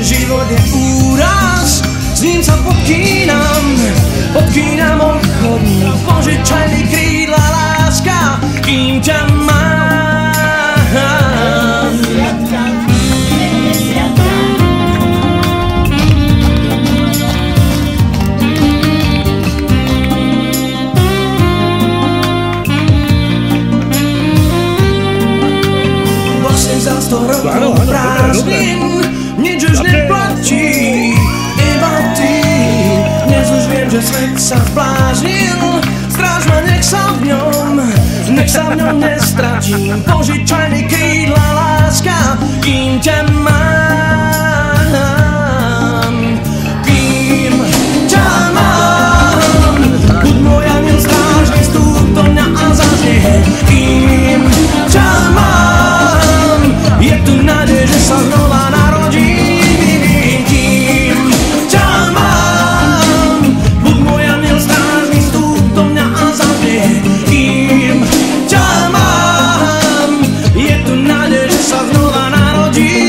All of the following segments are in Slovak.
Život je úraz, s ním sa podkýnam obchodník, požičaj mi krídla, láska, kým ťa mám. Vlastne za 100 rokov prázdnin nič už neplatí, iba ty. Dnes už viem, že svet sa zbláznil, stráž ma, nech sa v ňom nestratím. Požičaj mi krídla, láska, kým ťa mám. Kým ťa mám, buď môj aniel strážny, vstúp do mňa a zaznie. Kým ťa mám, je tu nádej, že sa znova narodím. Kým ťa mám, buď môj aniel strážny, vstúp do mňa a zaznie. Kým ťa mám, je tu nádej, že sa znova narodím.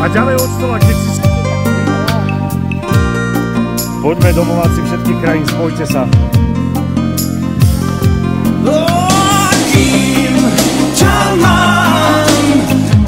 A ďalej od stola, kde si... Poďme domováci všetkých krajín, spojte sa. Kým ťa mám,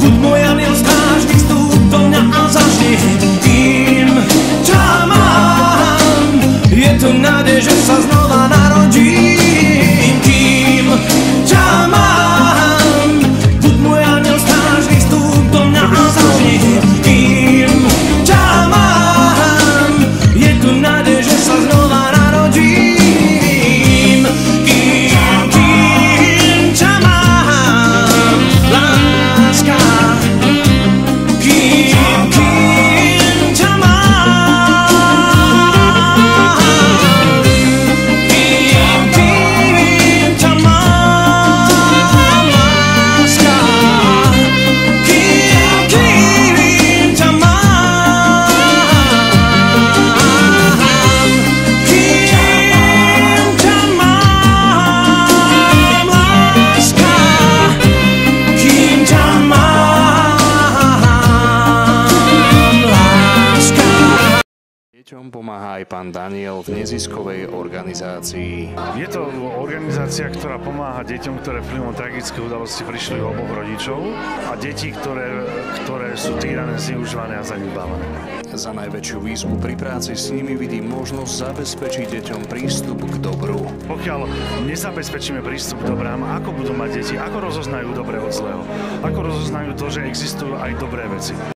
buď môj aniel strážny, vstúp do mňa a zaznie. Kým ťa mám, je tu nádej, že sa znova narodím. Kým ťa mám, buď môj aniel strážny, vstúp do mňa a zaznie. Kým ťa mám, je tu nádej, že sa znova narodím. Kým ťa mám, láska, kým ťa mám, kým ťa mám, láska, kým ťa mám, kým ťa mám, láska, kým ťa mám, láska. Deťom pomáha aj pán Daniel v neziskovej organizácii. Je to organizácia, ktorá pomáha deťom, ktoré vplyvom tragické udalosti prišli o oboch rodičov a deti, ktoré sú týrané, zneužívané a zanedbávané. Za najväčšiu výzvu pri práci s nimi vidí možnosť zabezpečiť deťom prístup k dobru. Pokiaľ nezabezpečíme prístup k dobrám, ako budú mať deti, ako rozoznajú dobré od zlého, ako rozoznajú to, že existujú aj dobré veci.